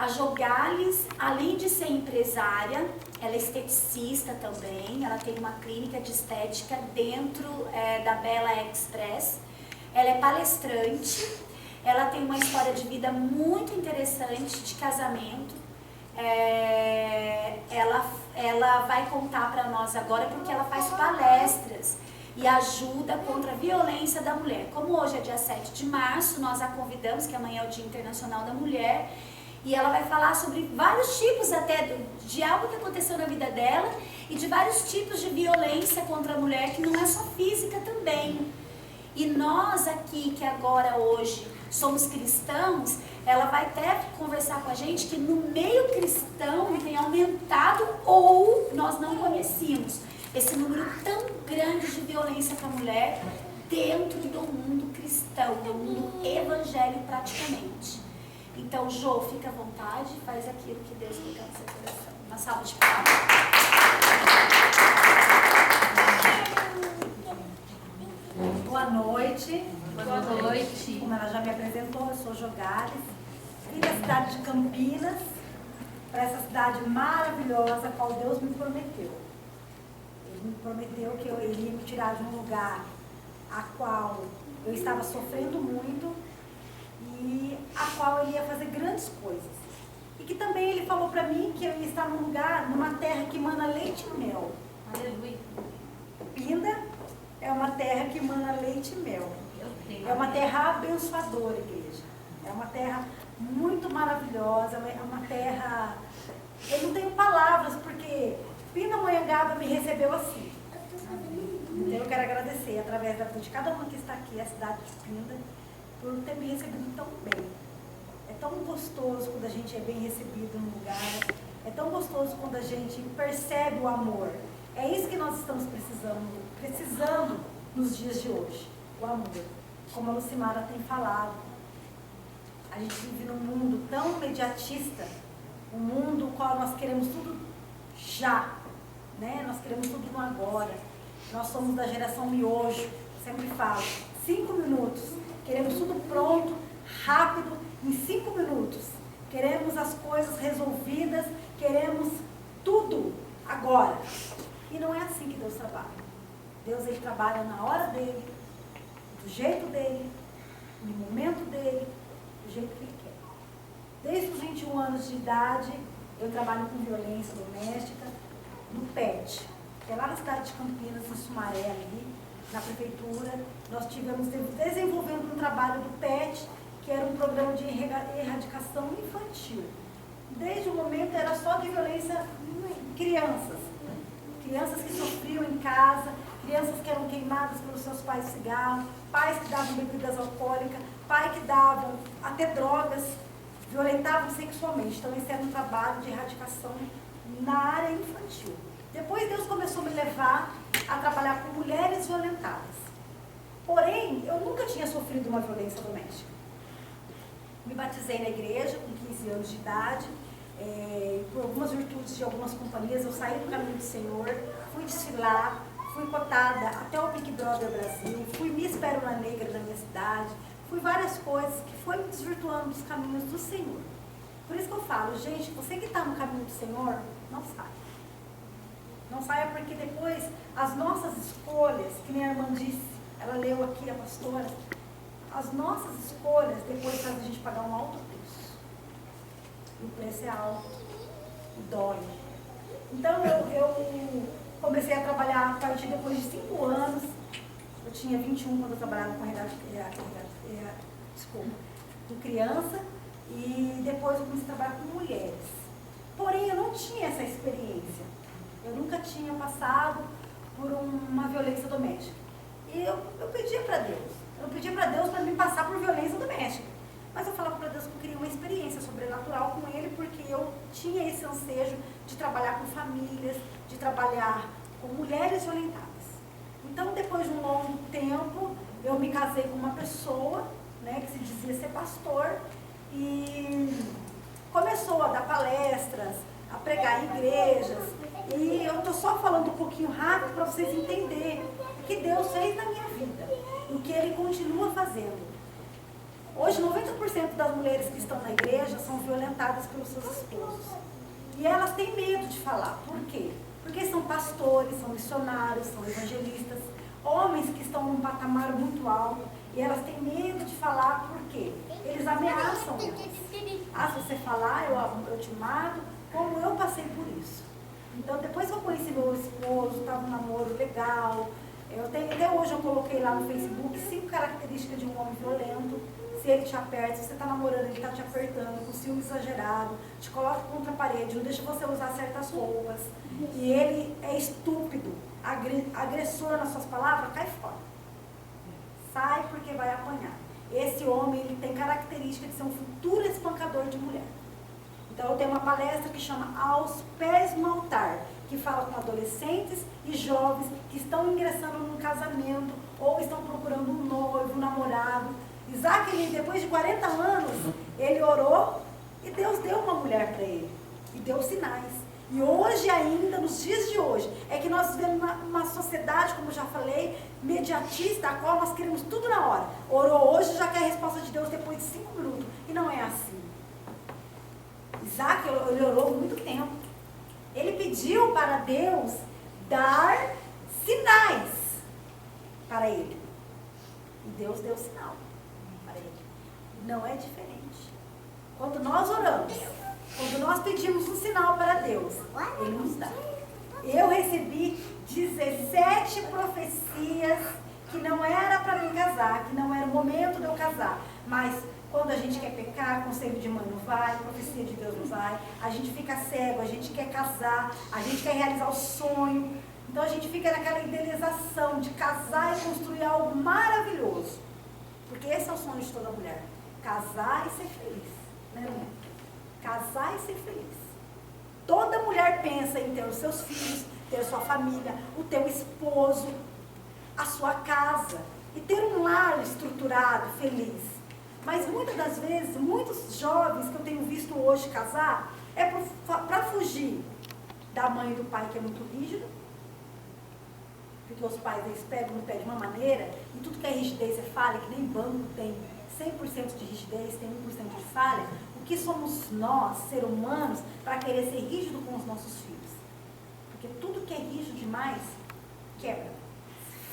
A Jogales, além de ser empresária, ela é esteticista também, ela tem uma clínica de estética dentro da Bela Express. Ela é palestrante, ela tem uma história de vida muito interessante de casamento. Ela vai contar para nós agora porque ela faz palestras e ajuda contra a violência da mulher. Como hoje é dia 7 de março, nós a convidamos, que amanhã é o Dia Internacional da Mulher, e ela vai falar sobre vários tipos até de algo que aconteceu na vida dela e de vários tipos de violência contra a mulher, que não é só física também. E nós aqui, que agora hoje somos cristãos, ela vai até conversar com a gente que no meio cristão tem aumentado ou nós não conhecíamos esse número tão grande de violência com a mulher dentro do mundo cristão, do mundo evangélico praticamente. Então, Jô, fica à vontade, faz aquilo que Deus colocar no seu coração. Uma salva de palmas. Boa noite. Boa noite. Como ela já me apresentou, eu sou Jogales, vim da cidade de Campinas, para essa cidade maravilhosa, a qual Deus me prometeu. Ele me prometeu que eu iria me tirar de um lugar a qual eu estava sofrendo muito e a qual ele ia fazer grandes coisas. E que também ele falou para mim que eu ia estar num lugar, numa terra que emana leite e mel. Aleluia. Pinda é uma terra que emana leite e mel. É uma terra abençoadora, igreja. É uma terra muito maravilhosa, é uma terra... Eu não tenho palavras, porque Pindamonhangaba me recebeu assim. Então eu quero agradecer, através da vida de cada uma que está aqui, a cidade de Pinda, por ter me recebido tão bem. É tão gostoso quando a gente é bem recebido num lugar. É tão gostoso quando a gente percebe o amor. É isso que nós estamos precisando nos dias de hoje, o amor. Como a Lucimara tem falado, a gente vive num mundo tão mediatista, um mundo no qual nós queremos tudo já, né? Nós queremos tudo no agora. Nós somos da geração miojo, sempre falo, 5 minutos, queremos tudo pronto, rápido, em 5 minutos. Queremos as coisas resolvidas, queremos tudo agora. E não é assim que Deus trabalha. Deus, ele trabalha na hora dele, do jeito dele, no momento dele, do jeito que ele quer. Desde os 21 anos de idade, eu trabalho com violência doméstica no PET, que é lá na cidade de Campinas, em Sumaré, ali, na prefeitura. Nós tivemos desenvolvendo um trabalho do PET, que era um programa de erradicação infantil. Desde o momento era só de violência em crianças. Crianças que sofriam em casa, crianças que eram queimadas pelos seus pais de cigarro, pais que davam bebidas alcoólicas, pais que davam até drogas, violentavam sexualmente. Então esse era um trabalho de erradicação na área infantil. Depois Deus começou a me levar a trabalhar com mulheres violentadas. Porém, eu nunca tinha sofrido uma violência doméstica. Me batizei na igreja com 15 anos de idade. Por algumas virtudes de algumas companhias, eu saí do caminho do Senhor, fui desfilar, fui cotada até o Big Brother Brasil, fui Miss Pérola Negra da minha cidade, fui várias coisas que foi me desvirtuando dos caminhos do Senhor. Por isso que eu falo, gente, você que está no caminho do Senhor, não saia. Não saia porque depois as nossas escolhas, que nem a irmã disse, ela leu aqui, a pastora, as nossas escolhas depois fazem a gente pagar um alto preço. O preço é alto, dói. Então eu comecei a trabalhar a partir depois de 5 anos. Eu tinha 21 quando eu trabalhava com criança, e depois eu comecei a trabalhar com mulheres. Porém, eu não tinha essa experiência. Eu nunca tinha passado por uma violência doméstica. E eu pedia para Deus. Eu não pedia para Deus para me passar por violência doméstica. Mas eu falava para Deus que eu queria uma experiência sobrenatural com Ele, porque eu tinha esse ansejo de trabalhar com famílias, de trabalhar com mulheres violentadas. Então, depois de um longo tempo, eu me casei com uma pessoa, né, que se dizia ser pastor, e começou a dar palestras, a pregar em igrejas. E eu estou só falando um pouquinho rápido para vocês entenderem o que Deus fez na minha vida, o que Ele continua fazendo. Hoje 90% das mulheres que estão na igreja são violentadas pelos seus esposos. E elas têm medo de falar. Por quê? Porque são pastores, são missionários, são evangelistas, homens que estão num patamar muito alto, e elas têm medo de falar. Por quê? Eles ameaçam elas. Ah, se você falar, eu te mato, como eu passei por isso. Então, depois que eu conheci meu esposo, estava um namoro legal, até hoje eu coloquei lá no Facebook 5 características de um homem violento. Se ele te aperta, se você está namorando, ele está te apertando, com ciúme exagerado, te coloca contra a parede, não deixa você usar certas roupas, e ele é estúpido, agressor nas suas palavras, cai fora. Sai porque vai apanhar. Esse homem, ele tem característica de ser um futuro espancador de mulher. Então eu tenho uma palestra que chama Aos Pés no Altar, que fala com adolescentes e jovens que estão ingressando num casamento, ou estão procurando um noivo, um namorado. Isaac, ele, depois de 40 anos, ele orou e Deus deu uma mulher para ele. E deu sinais. E hoje ainda, nos dias de hoje, é que nós vivemos uma sociedade, como eu já falei, mediatista, a qual nós queremos tudo na hora. Orou hoje, já quer a resposta de Deus depois de 5 minutos. E não é assim. Isaac, ele orou muito tempo. Ele pediu para Deus dar sinais para ele. E Deus deu sinal. Não é diferente. Quando nós oramos, quando nós pedimos um sinal para Deus, Ele nos dá. Eu recebi 17 profecias que não era para mim casar, que não era o momento de eu casar. Mas quando a gente quer pecar, conselho de mãe não vai, profecia de Deus não vai, a gente fica cego, a gente quer casar, a gente quer realizar o sonho. Então a gente fica naquela idealização de casar e construir algo maravilhoso. Porque esse é o sonho de toda mulher. Casar e ser feliz, né, mulher? Casar e ser feliz. Toda mulher pensa em ter os seus filhos, ter a sua família, o teu esposo, a sua casa e ter um lar estruturado, feliz. Mas muitas das vezes, muitos jovens que eu tenho visto hoje casar, é para fugir da mãe e do pai que é muito rígido, porque os pais eles pegam no pé de uma maneira, e tudo que é rigidez é falha, que nem banco tem 100% de rigidez, tem 1% de falha. O que somos nós, seres humanos, para querer ser rígido com os nossos filhos? Porque tudo que é rígido demais, quebra,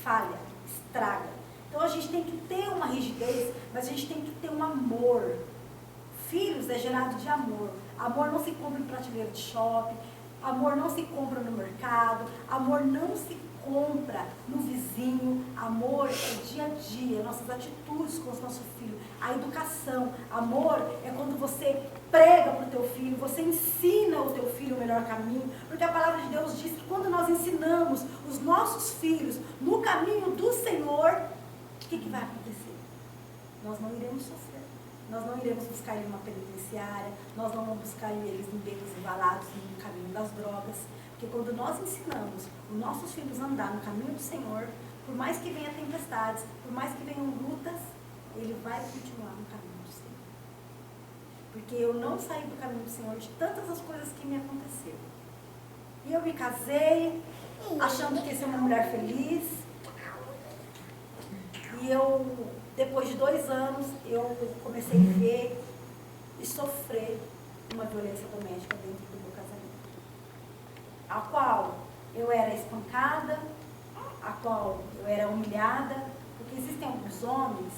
falha, estraga. Então a gente tem que ter uma rigidez, mas a gente tem que ter um amor. Filhos é gerado de amor. Amor não se compra em prateleira de shopping, amor não se compra no mercado, amor não se compra no vizinho. Amor é dia a dia, nossas atitudes com os nossos filhos, a educação. Amor é quando você prega para o teu filho, você ensina o teu filho o melhor caminho, porque a palavra de Deus diz que quando nós ensinamos os nossos filhos no caminho do Senhor, o que vai acontecer? Nós não iremos sofrer, nós não iremos buscar eles numa penitenciária, nós não vamos buscar eles em becos embalados no caminho das drogas. Porque quando nós ensinamos os nossos filhos a andar no caminho do Senhor, por mais que venham tempestades, por mais que venham lutas, ele vai continuar no caminho do Senhor. Porque eu não saí do caminho do Senhor de tantas as coisas que me aconteceram. E eu me casei, achando que ia ser uma mulher feliz. E eu, depois de 2 anos, eu comecei a ver e sofrer uma violência doméstica dentro do meu casamento. A qual eu era espancada, a qual eu era humilhada, porque existem alguns homens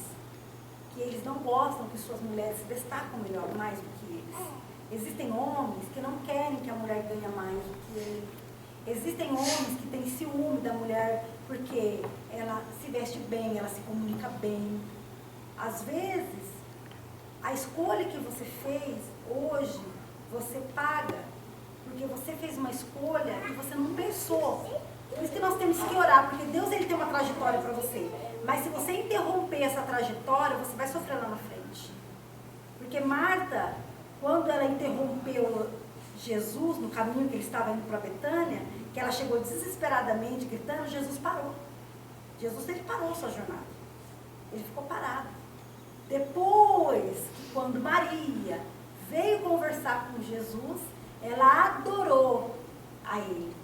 que eles não gostam que suas mulheres se destacam melhor, mais do que eles. Existem homens que não querem que a mulher ganhe mais do que ele. Existem homens que têm ciúme da mulher porque ela se veste bem, ela se comunica bem. Às vezes, a escolha que você fez hoje, você paga. Porque você fez uma escolha e você não pensou. Por isso que nós temos que orar, porque Deus ele tem uma trajetória para você. Mas se você interromper essa trajetória, você vai sofrer lá na frente. Porque Marta, quando ela interrompeu Jesus no caminho que ele estava indo para Betânia, que ela chegou desesperadamente gritando, Jesus parou. Jesus ele parou sua jornada. Ele ficou parado. Depois, quando Maria veio conversar com Jesus, ela adorou a ele.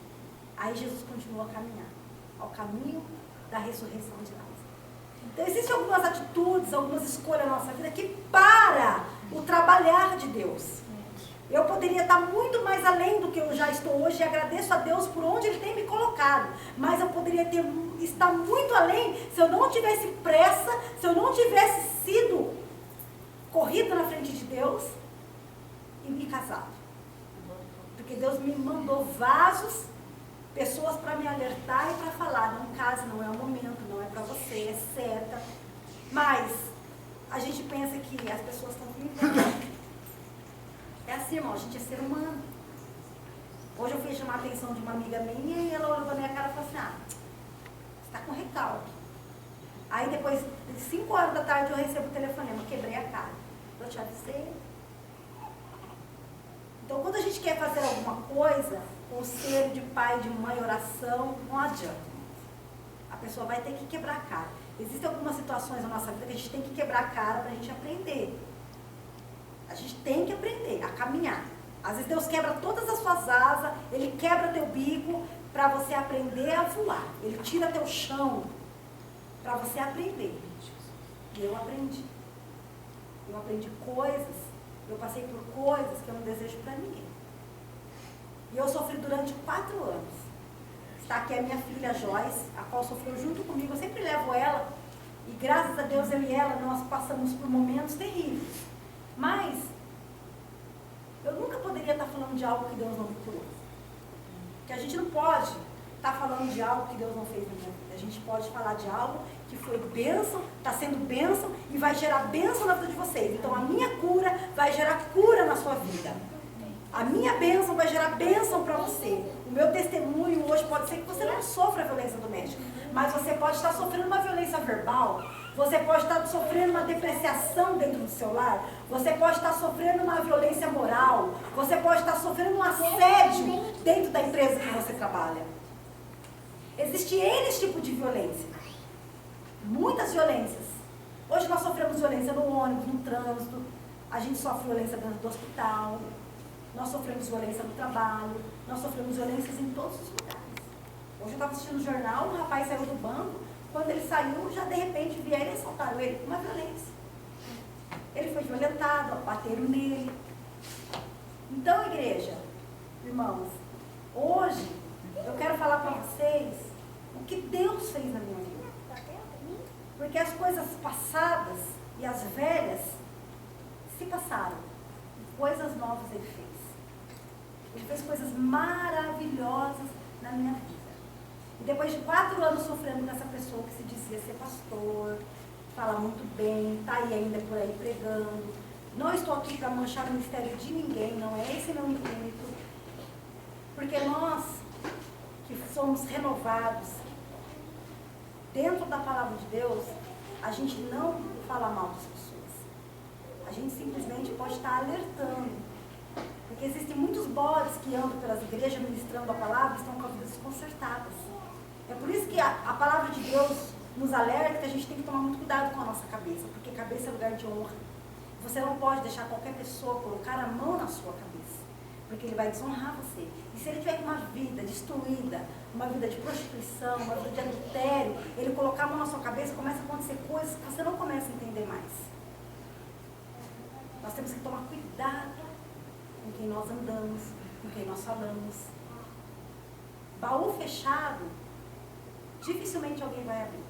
Aí Jesus continuou a caminhar ao caminho da ressurreição de Lázaro. Então, existem algumas atitudes, algumas escolhas na nossa vida que para o trabalhar de Deus. Eu poderia estar muito mais além do que eu já estou hoje e agradeço a Deus por onde Ele tem me colocado. Mas eu poderia estar muito além se eu não tivesse pressa, se eu não tivesse sido corrida na frente de Deus e me casado. Porque Deus me mandou vasos, pessoas para me alertar e para falar, não case, não é o momento, não é para você, é certa. Mas a gente pensa que as pessoas estão brincando. É assim, irmão, a gente é ser humano. Hoje eu fui chamar a atenção de uma amiga minha e ela olhou pra minha cara e falou assim, você tá com recalque. Aí depois, de 5 horas da tarde, eu recebo o telefonema, quebrei a cara. Eu te avisei. Então, quando a gente quer fazer alguma coisa, conselho de pai, de mãe, oração, não adianta. A pessoa vai ter que quebrar a cara. Existem algumas situações na nossa vida que a gente tem que quebrar a cara pra gente aprender. A gente tem que aprender a caminhar. Às vezes Deus quebra todas as suas asas, Ele quebra teu bico para você aprender a voar. Ele tira teu chão para você aprender. E eu aprendi. Eu aprendi coisas, eu passei por coisas que eu não desejo para ninguém. E eu sofri durante 4 anos. Está aqui a minha filha Joyce, a qual sofreu junto comigo. Eu sempre levo ela. E graças a Deus eu e ela, nós passamos por momentos terríveis. Mas, eu nunca poderia estar falando de algo que Deus não me curou. Porque a gente não pode estar falando de algo que Deus não fez na minha vida. A gente pode falar de algo que foi bênção, está sendo bênção e vai gerar bênção na vida de vocês. Então, a minha cura vai gerar cura na sua vida. A minha bênção vai gerar bênção para você. O meu testemunho hoje pode ser que você não sofra violência doméstica, mas você pode estar sofrendo uma violência verbal. Você pode estar sofrendo uma depreciação dentro do seu lar. Você pode estar sofrendo uma violência moral. Você pode estar sofrendo um assédio dentro da empresa que você trabalha. Existe N tipo de violência. Muitas violências. Hoje nós sofremos violência no ônibus, no trânsito. A gente sofre violência dentro do hospital. Nós sofremos violência no trabalho. Nós sofremos violências em todos os lugares. Hoje eu estava assistindo o jornal, um rapaz saiu do banco. Quando ele saiu, já de repente vieram e assaltaram ele com uma violência. Ele foi violentado, bateram nele. Então, igreja, irmãos, hoje eu quero falar para vocês o que Deus fez na minha vida. Porque as coisas passadas e as velhas se passaram. E coisas novas Ele fez. Ele fez coisas maravilhosas na minha vida. E depois de 4 anos sofrendo com essa pessoa que se dizia ser pastor, fala muito bem, está aí ainda por aí pregando. Não estou aqui para manchar o ministério de ninguém, não é esse meu intuito. Porque nós, que somos renovados, dentro da palavra de Deus, a gente não fala mal das pessoas. A gente simplesmente pode estar alertando. Porque existem muitos bodes que andam pelas igrejas ministrando a palavra e estão com a vida desconcertadas. É por isso que a palavra de Deus nos alerta que a gente tem que tomar muito cuidado com a nossa cabeça, porque cabeça é lugar de honra. Você não pode deixar qualquer pessoa colocar a mão na sua cabeça, porque ele vai desonrar você. E se ele tiver uma vida destruída, uma vida de prostituição, uma vida de adultério, ele colocar a mão na sua cabeça, começa a acontecer coisas que você não começa a entender mais. Nós temos que tomar cuidado com quem nós andamos, com quem nós falamos. Baú fechado, dificilmente alguém vai abrir.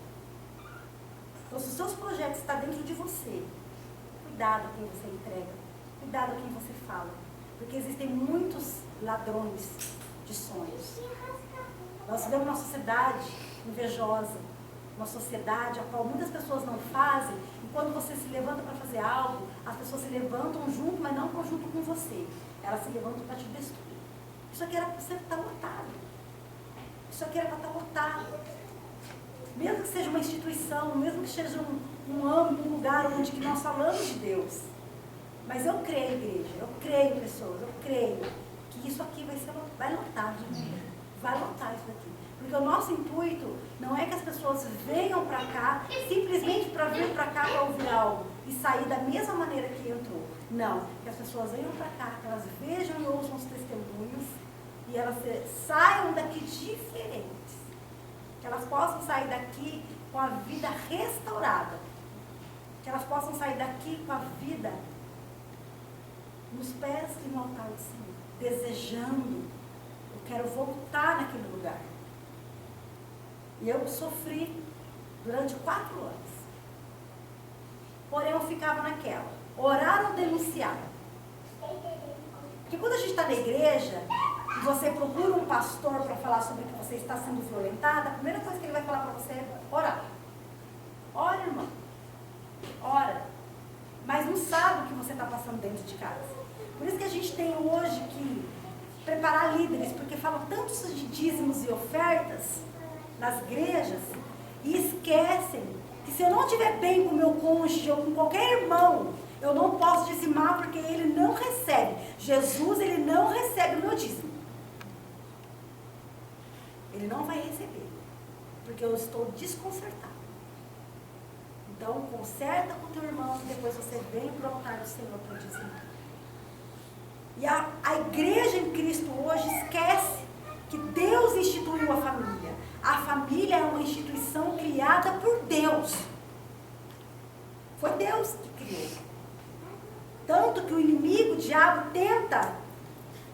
Então, se os seus projetos estão dentro de você, cuidado a quem você entrega, cuidado a quem você fala, porque existem muitos ladrões de sonhos. Nós vivemos uma sociedade invejosa, uma sociedade a qual muitas pessoas não fazem, e quando você se levanta para fazer algo, as pessoas se levantam junto, mas não junto com você. Elas se levantam para te destruir. Isso aqui era para você estar lotado. Isso aqui era para estar lotado. Mesmo que seja uma instituição, mesmo que seja um âmbito, um lugar onde que nós falamos de Deus. Mas eu creio, igreja, eu creio, pessoas, eu creio que isso aqui vai lotar, gente. Vai lotar isso daqui. Porque o nosso intuito não é que as pessoas venham para cá simplesmente para vir para cá para ouvir algo e sair da mesma maneira que entrou. Não, que as pessoas venham para cá, que elas vejam e ouçam os testemunhos e elas saiam daqui diferentes. Que elas possam sair daqui com a vida restaurada. Que elas possam sair daqui com a vida nos pés e no altar do Senhor, desejando, eu quero voltar naquele lugar. E eu sofri durante 4 anos. Porém, eu ficava naquela, orar ou denunciar. Porque quando a gente está na igreja, e você procura um pastor para falar sobre que você está sendo violentada, a primeira coisa que ele vai falar para você é orar. Ora, irmão. Ora. Mas não sabe o que você está passando dentro de casa. Por isso que a gente tem hoje que preparar líderes, porque falam tantos de dízimos e ofertas nas igrejas e esquecem que se eu não estiver bem com o meu cônjuge ou com qualquer irmão, eu não posso dizimar porque ele não recebe. Jesus, ele não recebe o meu dízimo. Ele não vai receber, porque eu estou desconcertado. Então, conserta com o teu irmão e depois você vem para o altar do Senhor para dizimar. E a igreja em Cristo hoje esquece que Deus instituiu a família. A família é uma instituição criada por Deus. Foi Deus que criou. Tanto que o inimigo, o diabo, tenta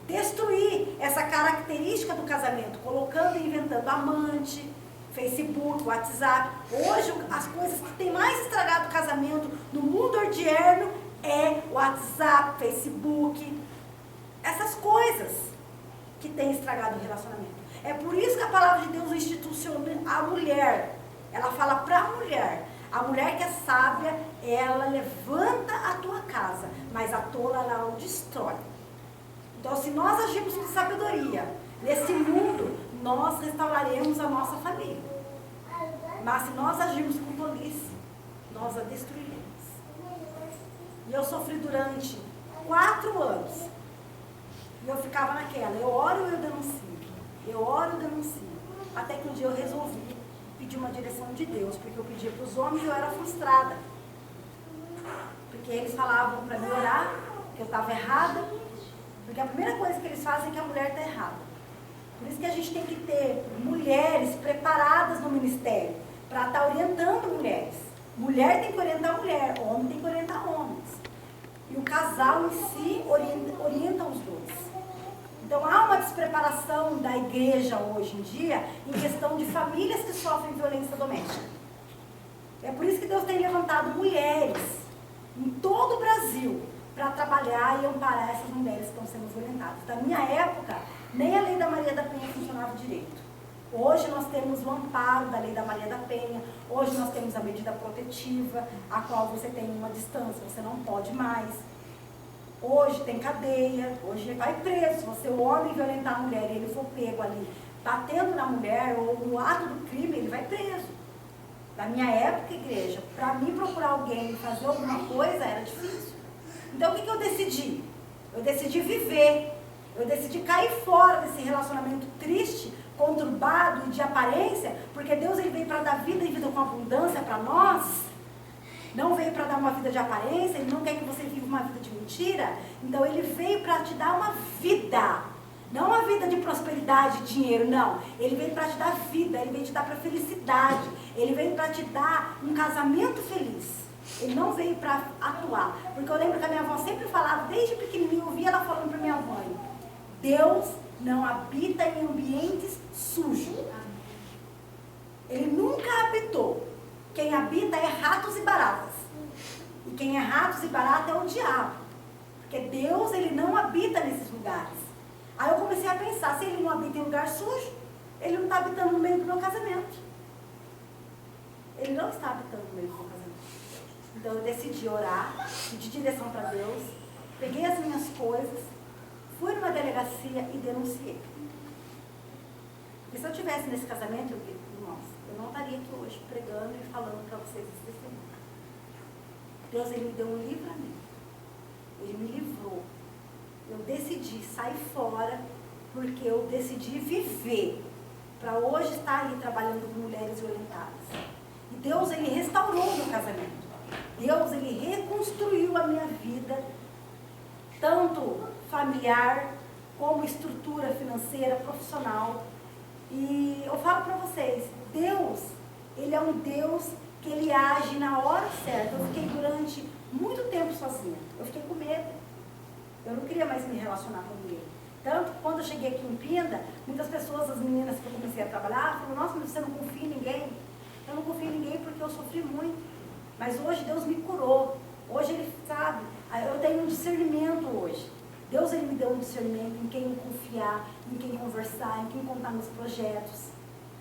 destruir essa característica do casamento, colocando e inventando amante, Facebook, WhatsApp. Hoje, as coisas que tem mais estragado o casamento no mundo odierno é WhatsApp, Facebook. Essas coisas que têm estragado o relacionamento. É por isso que a palavra de Deus instituciona a mulher. Ela fala para a mulher que é sábia, ela levanta a tua casa, mas a tola ela o destrói. Então, se nós agirmos com sabedoria nesse mundo, nós restauraremos a nossa família. Mas se nós agirmos com tolice, nós a destruiremos. E eu sofri durante 4 anos. E eu ficava naquela, eu oro e eu denuncio. Eu oro e denuncio. Até que um dia eu resolvi pedir uma direção de Deus, porque eu pedia para os homens e eu era frustrada. Porque eles falavam para mim orar, que eu estava errada. Porque a primeira coisa que eles fazem é que a mulher está errada. Por isso que a gente tem que ter mulheres preparadas no ministério, para estar orientando mulheres. Mulher tem que orientar mulher, homem tem que orientar homens. E o casal em si orienta os dois. Então há uma despreparação da igreja hoje em dia em questão de famílias que sofrem violência doméstica. É por isso que Deus tem levantado mulheres em todo o Brasil para trabalhar e amparar essas mulheres que estão sendo violentadas. Da minha época, nem a Lei da Maria da Penha funcionava direito. Hoje nós temos o amparo da Lei da Maria da Penha, hoje nós temos a medida protetiva, a qual você tem uma distância, você não pode mais. Hoje tem cadeia, hoje vai preso. Se você, o homem, violentar a mulher e ele for pego ali, batendo na mulher ou no ato do crime, ele vai preso. Na minha época, igreja, para mim procurar alguém e fazer alguma coisa era difícil. Então o que eu decidi? Eu decidi viver. Eu decidi cair fora desse relacionamento triste, conturbado e de aparência, porque Deus ele veio para dar vida e vida com abundância para nós. Não veio para dar uma vida de aparência, Ele não quer que você viva uma vida de mentira. Então Ele veio para te dar uma vida. Não uma vida de prosperidade, de dinheiro, não. Ele veio para te dar vida, Ele veio te dar para felicidade. Ele veio para te dar um casamento feliz. Ele não veio para atuar. Porque eu lembro que a minha avó sempre falava, desde pequenininha, eu ouvia ela falando para minha mãe, Deus não habita em ambientes sujos. Ele nunca habitou. Quem habita é ratos e baratas. E quem é ratos e baratas é o diabo. Porque Deus, ele não habita nesses lugares. Aí eu comecei a pensar, se ele não habita em lugar sujo, ele não está habitando no meio do meu casamento. Ele não está habitando no meio do meu casamento. Então eu decidi orar, pedir direção para Deus, peguei as minhas coisas, fui numa delegacia e denunciei. Porque se eu estivesse nesse casamento, irmãos, eu não estaria aqui hoje pregando e falando para vocês esse testemunho. Deus, ele me deu um livramento. Ele me livrou. Eu decidi sair fora porque eu decidi viver para hoje estar aí trabalhando com mulheres violentadas. E Deus, ele restaurou o meu casamento. Deus, ele reconstruiu a minha vida, tanto familiar como estrutura financeira, profissional. E eu falo para vocês, Deus, Ele é um Deus que Ele age na hora certa. Eu fiquei durante muito tempo sozinha. Eu fiquei com medo. Eu não queria mais me relacionar com Ele. Tanto que quando eu cheguei aqui em Pinda, muitas pessoas, as meninas que eu comecei a trabalhar, falaram, nossa, mas você não confia em ninguém? Eu não confio em ninguém porque eu sofri muito. Mas hoje Deus me curou. Hoje Ele sabe, eu tenho um discernimento hoje. Deus Ele me deu um discernimento em quem confiar, em quem conversar, em quem contar meus projetos.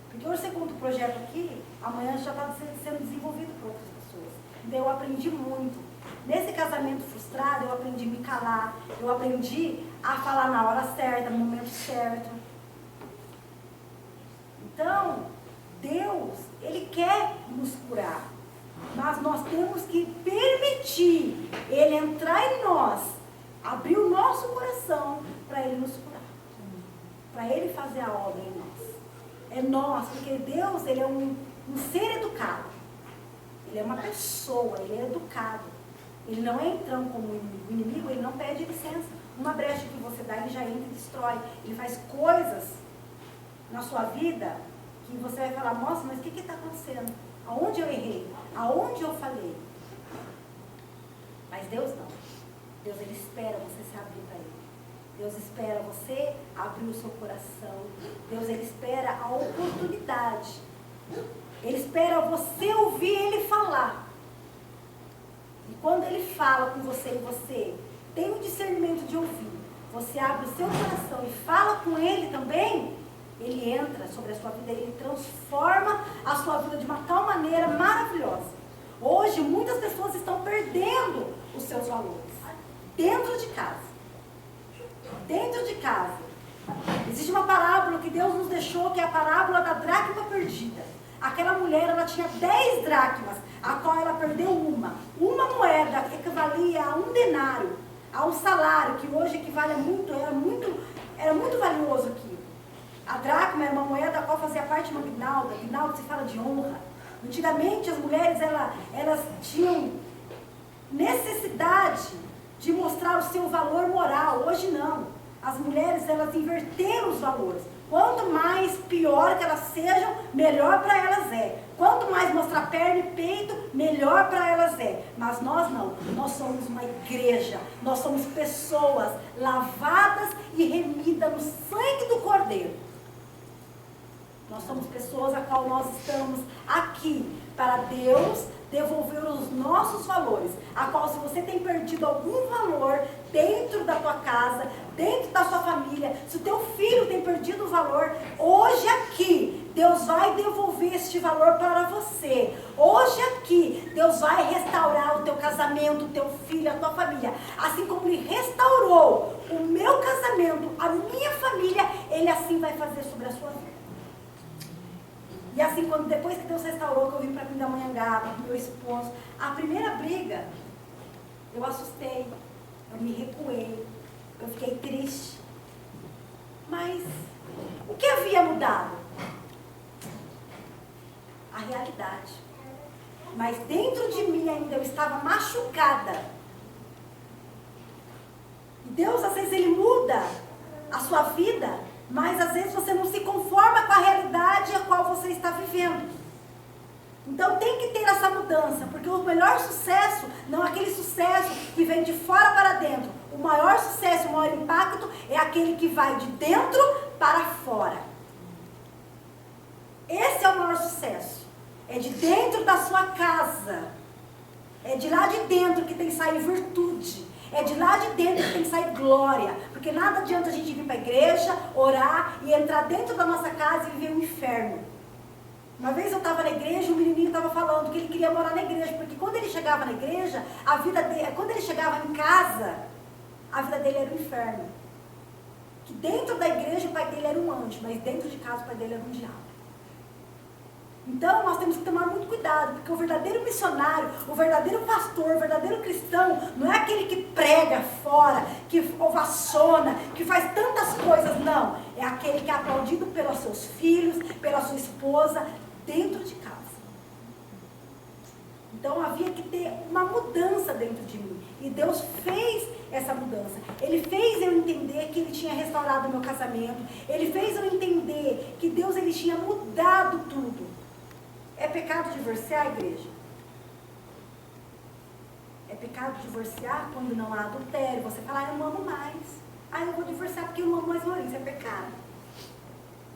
Porque hoje você conta o projeto aqui, amanhã já está sendo desenvolvido por outras pessoas. Então eu aprendi muito. Nesse casamento frustrado, eu aprendi a me calar, eu aprendi a falar na hora certa, no momento certo. Então, Deus, Ele quer nos curar. Mas nós temos que permitir Ele entrar em nós, abrir o nosso coração para Ele nos curar. Para Ele fazer a obra em nós. É nós, porque Deus, Ele é um ser educado. Ele é uma pessoa, Ele é educado. Ele não é entrão como o inimigo. O inimigo, ele não pede licença. Uma brecha que você dá, ele já entra e destrói. Ele faz coisas na sua vida que você vai falar, nossa, mas o que está acontecendo? Aonde eu errei? Aonde eu falei? Mas Deus não. Deus, Ele espera você se abrir para Ele. Deus espera você abrir o seu coração. Deus, Ele espera a oportunidade. Ele espera você ouvir Ele falar. E quando Ele fala com você e você tem o discernimento de ouvir, você abre o seu coração e fala com Ele também, Ele entra sobre a sua vida, Ele transforma a sua vida de uma tal maneira maravilhosa. Hoje, muitas pessoas estão perdendo os seus valores. Dentro de casa. Dentro de casa. Existe uma parábola que Deus nos deixou, que é a parábola da dracma perdida. Aquela mulher, ela tinha 10 dracmas, a qual ela perdeu uma. Uma moeda que equivalia a 1 denário, a um salário, que hoje equivale a muito, era muito valioso aqui. A dracma era uma moeda a qual fazia parte de uma guinalda. Guinalda se fala de honra. Antigamente as mulheres, elas tinham necessidade de mostrar o seu valor moral. Hoje não. As mulheres, elas inverteram os valores. Quanto mais pior que elas sejam, melhor para elas é. Quanto mais mostrar perna e peito, melhor para elas é. Mas nós não. Nós somos uma igreja. Nós somos pessoas lavadas e remidas no sangue do Cordeiro. Nós somos pessoas a qual nós estamos aqui para Deus devolver os nossos valores. A qual, se você tem perdido algum valor dentro da tua casa, dentro da sua família, se o teu filho tem perdido o valor, hoje aqui, Deus vai devolver este valor para você. Hoje aqui, Deus vai restaurar o teu casamento, o teu filho, a tua família. Assim como Ele restaurou o meu casamento, a minha família, Ele assim vai fazer sobre a sua vida. E assim, depois que Deus restaurou, que eu vim para Pindamonhangaba, com meu esposo, a primeira briga, eu assustei, eu me recuei, eu fiquei triste. Mas o que havia mudado? A realidade. Mas dentro de mim ainda eu estava machucada. E Deus, às vezes, Ele muda a sua vida, mas às vezes você não se conforma com a realidade a qual você está vivendo. Então tem que ter essa mudança, porque o melhor sucesso não é aquele sucesso que vem de fora para dentro. O maior sucesso, o maior impacto é aquele que vai de dentro para fora. Esse é o maior sucesso. É de dentro da sua casa. É de lá de dentro que tem que sair virtude. É de lá de dentro que tem que sair glória. Porque nada adianta a gente vir para a igreja, orar e entrar dentro da nossa casa e viver um inferno. Uma vez eu estava na igreja, um menininho estava falando que ele queria morar na igreja. Porque quando ele chegava na igreja, a vida dele, quando ele chegava em casa, a vida dele era um inferno. Que dentro da igreja o pai dele era um anjo, mas dentro de casa o pai dele era um diabo. Então nós temos que tomar muito cuidado, porque o verdadeiro missionário, o verdadeiro pastor, o verdadeiro cristão, não é aquele que prega fora, que ovaciona, que faz tantas coisas, não. É aquele que é aplaudido pelos seus filhos, pela sua esposa, dentro de casa. Então havia que ter uma mudança dentro de mim. E Deus fez essa mudança. Ele fez eu entender que Ele tinha restaurado o meu casamento. Ele fez eu entender que Deus, Ele tinha mudado tudo. É pecado divorciar, igreja? É pecado divorciar quando não há adultério. Você fala, eu não amo mais. Eu vou divorciar porque eu não amo mais meu marido. Isso é pecado.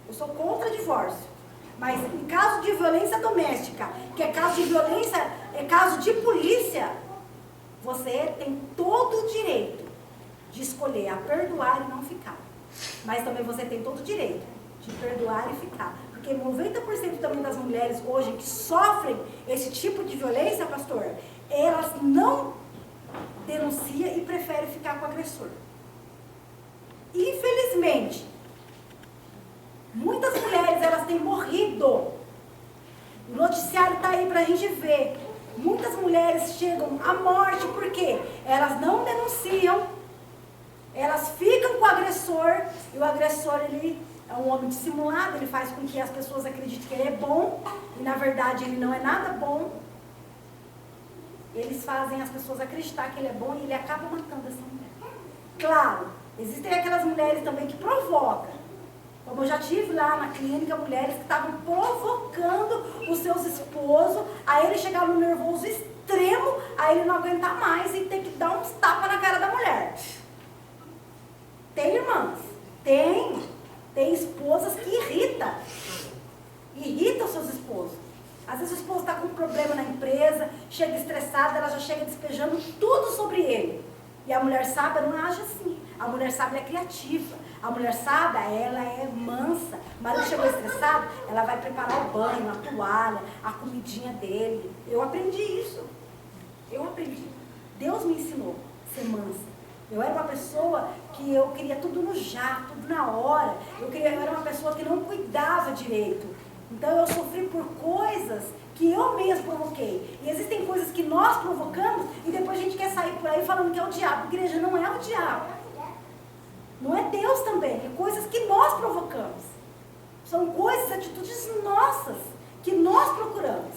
Eu sou contra divórcio. Mas em caso de violência doméstica, que é caso de violência, é caso de polícia, você tem todo o direito de escolher a perdoar e não ficar. Mas também você tem todo o direito de perdoar e ficar. Porque 90% também das mulheres hoje que sofrem esse tipo de violência, pastor, elas não denunciam e preferem ficar com o agressor. Infelizmente, muitas mulheres, elas têm morrido. O noticiário está aí para a gente ver. Muitas mulheres chegam à morte porque elas não denunciam, elas ficam com o agressor, e o agressor, ele é um homem dissimulado, ele faz com que as pessoas acreditem que ele é bom, e na verdade ele não é nada bom. Eles fazem as pessoas acreditar que ele é bom e ele acaba matando essa mulher. Claro, existem aquelas mulheres também que provocam. Como eu já tive lá na clínica, mulheres que estavam provocando os seus esposos, aí ele chegava no nervoso extremo, aí ele não aguentar mais e tem que dar uns tapas na cara da mulher. Tem, irmãs? Tem esposas que irritam os seus esposos. Às vezes o esposo está com um problema na empresa, chega estressada, ela já chega despejando tudo sobre ele. E a mulher sábia não age assim. A mulher sábia é criativa. A mulher sábia, ela é mansa. O marido chegou estressado, ela vai preparar o banho, a toalha, a comidinha dele. Eu aprendi isso. Eu aprendi. Deus me ensinou a ser mansa. Eu era uma pessoa que eu queria tudo no já, tudo na hora. Eu era uma pessoa que não cuidava direito. Então eu sofri por coisas que eu mesmo provoquei. E existem coisas que nós provocamos e depois a gente quer sair por aí falando que é o diabo. Igreja, não é o diabo. Não é Deus também. É coisas que nós provocamos. São coisas, atitudes nossas, que nós procuramos.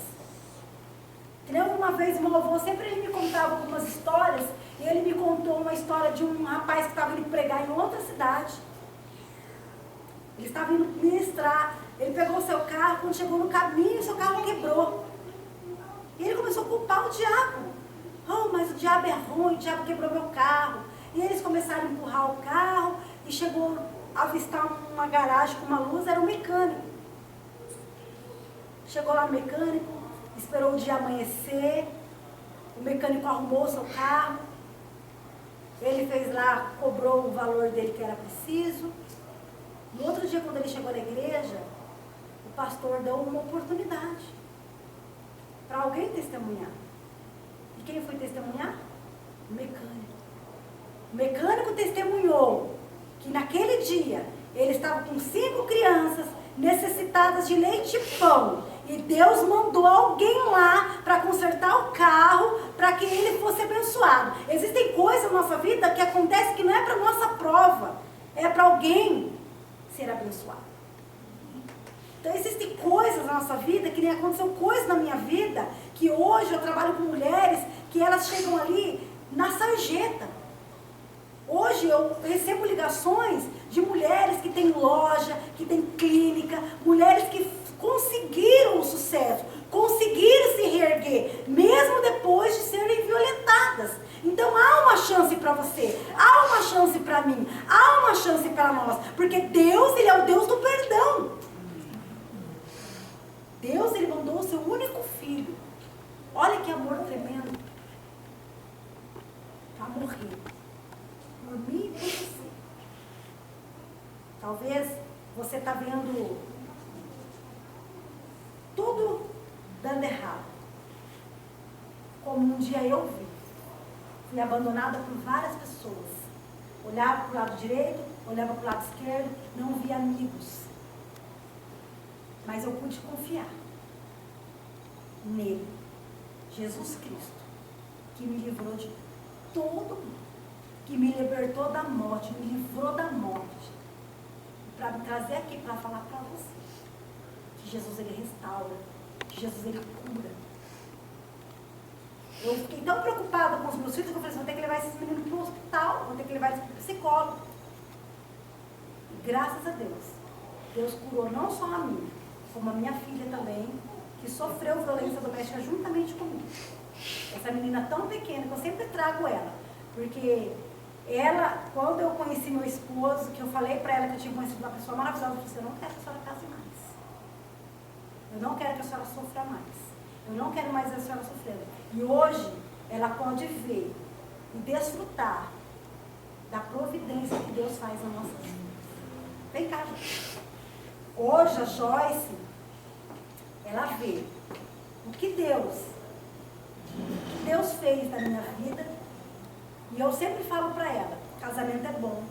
Entendeu? Uma vez meu avô, sempre ele me contava algumas histórias. E ele me contou uma história de um rapaz que estava indo pregar em outra cidade. Ele estava indo ministrar. Ele pegou o seu carro, quando chegou no caminho, o seu carro quebrou. E ele começou a culpar o diabo. Oh, mas o diabo é ruim, o diabo quebrou meu carro. E eles começaram a empurrar o carro e chegou a avistar uma garagem com uma luz, era um mecânico. Chegou lá no mecânico, esperou o dia amanhecer, o mecânico arrumou o seu carro, ele fez lá, cobrou o valor dele que era preciso. No outro dia, quando ele chegou na igreja, o pastor deu uma oportunidade para alguém testemunhar. E quem foi testemunhar? O mecânico. O mecânico testemunhou que naquele dia ele estava com 5 crianças necessitadas de leite e pão. E Deus mandou alguém lá para consertar o carro para que ele fosse abençoado. Existem coisas na nossa vida que acontecem que não é para nossa prova, é para alguém ser abençoado. Então existem coisas na nossa vida, que nem aconteceu coisas na minha vida, que hoje eu trabalho com mulheres que elas chegam ali na sarjeta. Hoje eu recebo ligações de mulheres que têm loja, que têm clínica, mulheres que conseguiram o sucesso, conseguiram se reerguer, mesmo depois de serem violentadas. Então há uma chance para você, há uma chance para mim, há uma chance para nós, porque Deus, Ele é o Deus do perdão. Deus, Ele mandou o seu único filho. Olha que amor tremendo. Para morrer. Por mim e por você. Talvez você está vendo tudo dando errado. Como um dia eu vi. Fui abandonada por várias pessoas. Olhava para o lado direito, olhava para o lado esquerdo, não via amigos. Mas eu pude confiar nele, Jesus Cristo, que me livrou de todo mundo, que me libertou da morte, me livrou da morte, para me trazer aqui para falar para você que Jesus, Ele restaura, que Jesus, Ele cura. Eu fiquei tão preocupada com os meus filhos que eu falei assim, vou ter que levar esses meninos para o hospital, vou ter que levar eles para o psicólogo. E graças a Deus, Deus curou não só a mim, como a minha filha também, que sofreu violência doméstica juntamente comigo. Essa menina tão pequena, que eu sempre trago ela, porque ela, quando eu conheci meu esposo, que eu falei para ela que eu tinha conhecido uma pessoa maravilhosa, eu disse, eu não quero que a senhora case mais. Eu não quero que a senhora sofra mais. Eu não quero mais ver a senhora sofrendo. E hoje, ela pode ver e desfrutar da providência que Deus faz nas nossas vidas. Vem cá, gente. Hoje, a Joyce, ela vê o que Deus fez na minha vida. E eu sempre falo para ela, casamento é bom,